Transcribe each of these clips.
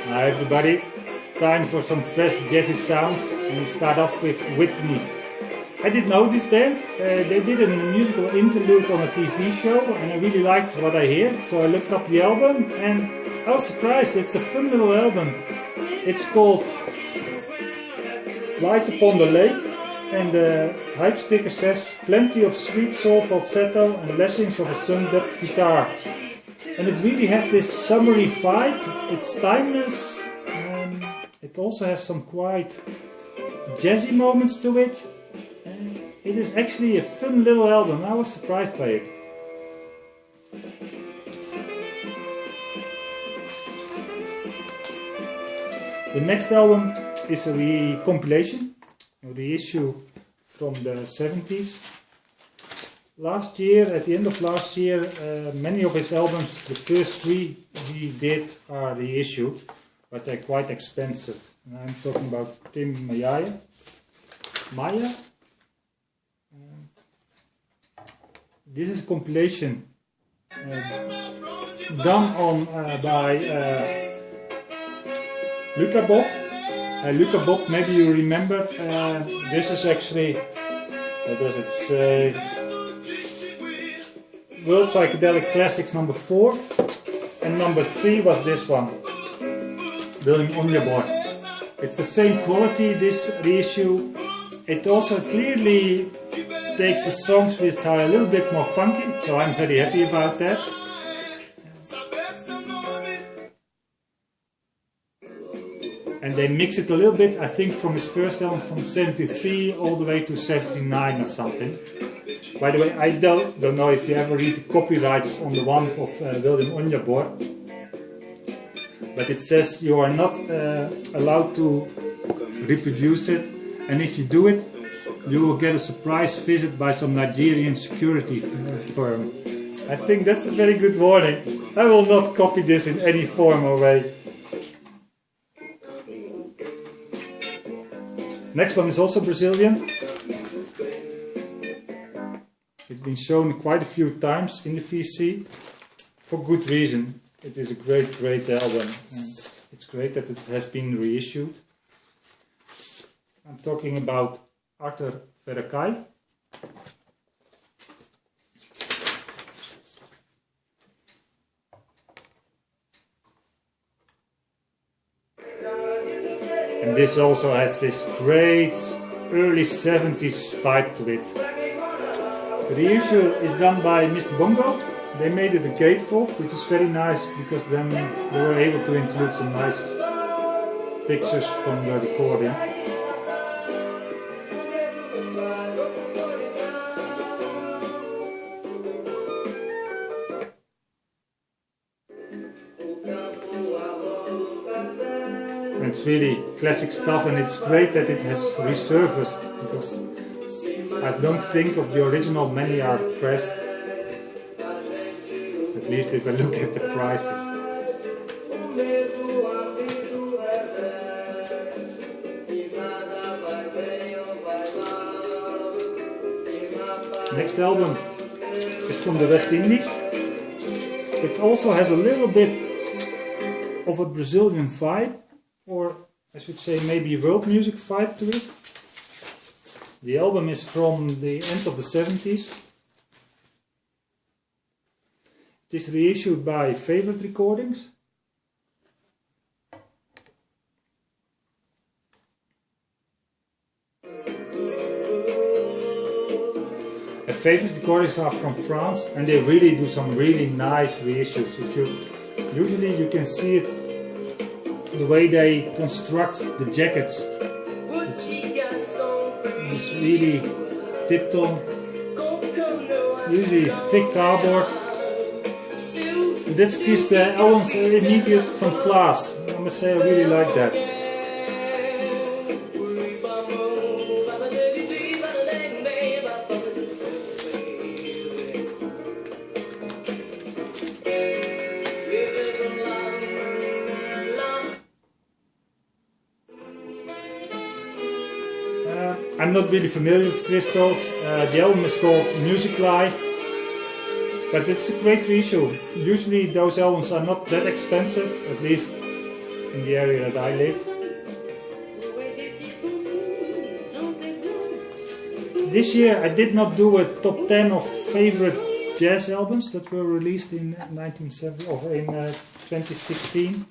Hi everybody, time for some fresh jazzy sounds, and we start off with Whitney. I didn't know this band, they did a musical interlude on a TV show and I really liked what I heard, so I looked up the album and I was surprised. It's a fun little album. It's called Light Upon the Lake, and the hype sticker says plenty of sweet soul falsetto and lashings of a sung-up guitar. And it really has this summery vibe. It's timeless. It also has some quite jazzy moments to it. It is actually a fun little album. I was surprised by it. The next album is a compilation, a reissue from the 70s. Last year, at the end of last year, many of his albums, the first three he did, are reissued, but they're quite expensive. And I'm talking about Maia. This is a compilation done on by Luca Bob. Luca Bob, maybe you remember. This is actually, what does it say? World Psychedelic Classics number 4, and number 3 was this one, William Onyaboard. It's the same quality, this reissue. It also clearly takes the songs which are a little bit more funky, so I'm very happy about that. And they mix it a little bit, I think, from his first album from 73 all the way to 79 or something. By the way, I don't know if you ever read the copyrights on the one of William Onyaboard, but it says you are not allowed to reproduce it, and if you do it, you will get a surprise visit by some Nigerian security firm. I think that's a very good warning. I will not copy this in any form or way. Next one is also Brazilian. It's been shown quite a few times in the VC, for good reason. It is a great album, and it's great that it has been reissued. I'm talking about Verocai. And this also has this great early 70s vibe to it. The reissue is done by Mr. Bongo. They made it a gatefold, which is very nice because then they were able to include some nice pictures from the recording. And it's really classic stuff, and it's great that it has resurfaced because I don't think of the original many are pressed, at least if I look at the prices. Next album is from the West Indies. It also has a little bit of a Brazilian vibe, or I should say maybe world music vibe to it. The album is from the end of the 70s. It is reissued by Favorite Recordings. Favorite Recordings are from France, and they really do some really nice reissues. Usually you can see it the way they construct the jackets. It's really tip-top, usually thick cardboard. That gives the albums immediate some class. I must say I really like that. I'm not really familiar with crystals. The album is called Music Live, but it's a great reissue. Usually those albums are not that expensive, at least in the area that I live. This year I did not do a top 10 of favorite jazz albums that were released in 2016.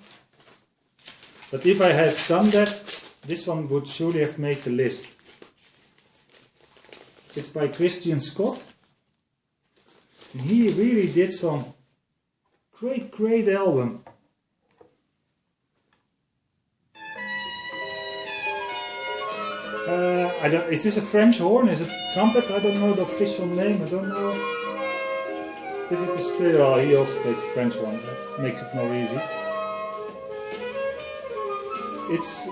But if I had done that, this one would surely have made the list. It's by Christian Scott. And he really did some great album. Is this a French horn? Is it trumpet? I don't know the official name. I don't know if it is clear. Oh, he also plays the French one. That makes it more easy. It's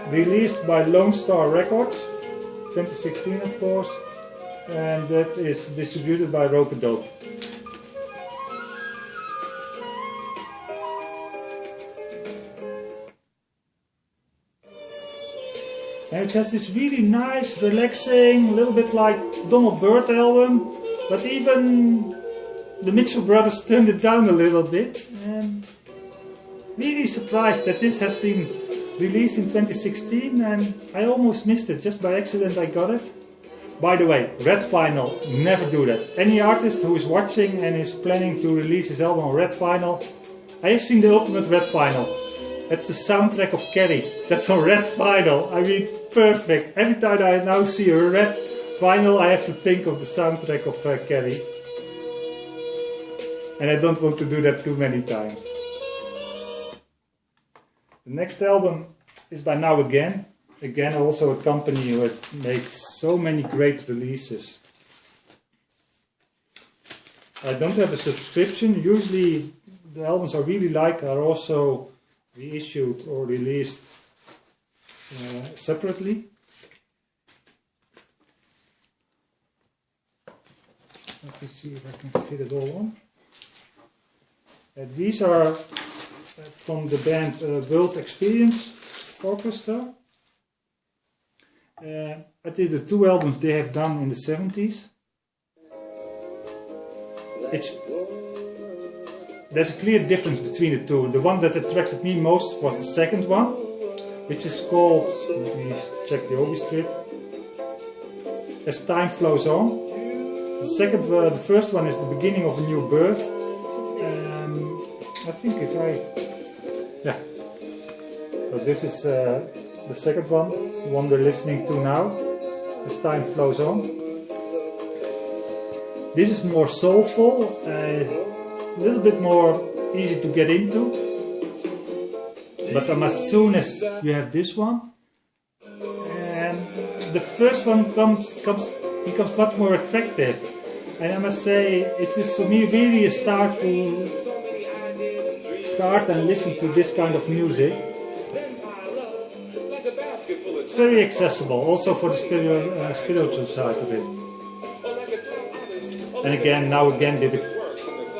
released by Lone Star Records, 2016 of course, and that is distributed by Rope-A-Dope. And it has this really nice, relaxing, a little bit like Donald Byrd album, but even the Mitchell brothers turned it down a little bit. And really surprised that this has been released in 2016, and I almost missed it. Just by accident I got it. By the way, red vinyl, never do that. Any artist who is watching and is planning to release his album on red vinyl, I have seen the ultimate red vinyl. That's the soundtrack of Carrie. That's on red vinyl. I mean, perfect. Every time I now see a red vinyl, I have to think of the soundtrack of Carrie. And I don't want to do that too many times. The next album is by Now Again. Again, also a company who makes so many great releases. I don't have a subscription. Usually the albums I really like are also reissued or released separately. Let me see if I can fit it all on. These are from the band World Experience Orchestra. I did the two albums they have done in the 70s. There's a clear difference between the two. The one that attracted me most was the second one, which is called, let me check the obi strip, As Time Flows On. The first one is the beginning of a new birth. I think yeah. So this is the second one, the one we're listening to now, As Time Flows On. This is more soulful, a little bit more easy to get into. But as soon as you have this one, and the first one becomes much more attractive. And I must say, it is for me really a start to start and listen to this kind of music. It's very accessible, also for the spiritual side of it. And again, Now Again did an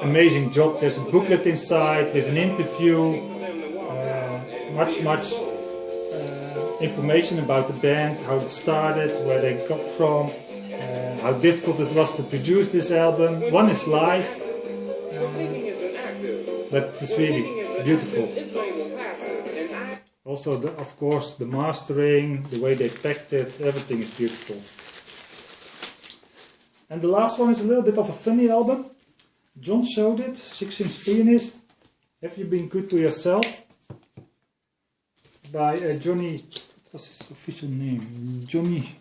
amazing job. There's a booklet inside with an interview, much information about the band, how it started, where they got from, how difficult it was to produce this album. One is live, but it's really beautiful. Also, of course, the mastering, the way they packed it, everything is beautiful. And the last one is a little bit of a funny album. John showed it, 6-inch Pianist, Have You Been Good to Yourself? By Johnnie, what's his official name? Johnnie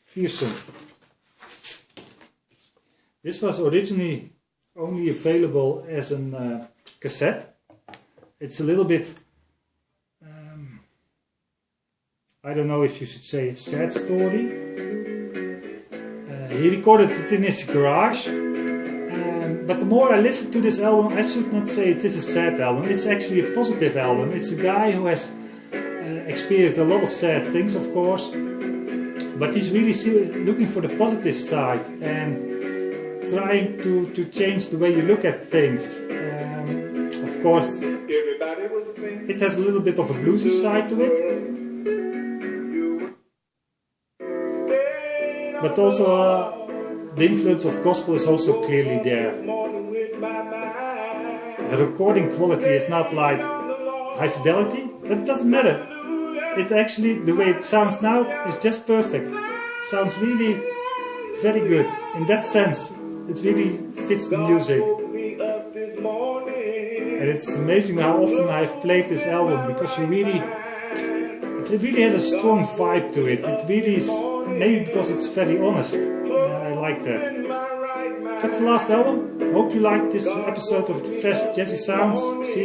Frierson. This was originally only available as a cassette. It's a little bit, I don't know if you should say a sad story. He recorded it in his garage. But the more I listen to this album, I should not say it is a sad album. It's actually a positive album. It's a guy who has experienced a lot of sad things, of course. But he's really looking for the positive side and trying to change the way you look at things. Of course, it has a little bit of a bluesy side to it. But also the influence of gospel is also clearly there. The recording quality is not like high fidelity, but it doesn't matter. It actually, the way it sounds now, is just perfect. It sounds really very good. In that sense, it really fits the music. And it's amazing how often I've played this album, because it really has a strong vibe to it. It really is, maybe because it's very honest. I like that. That's the last album. Hope you liked this episode of Fresh Jazzy Sounds. See you.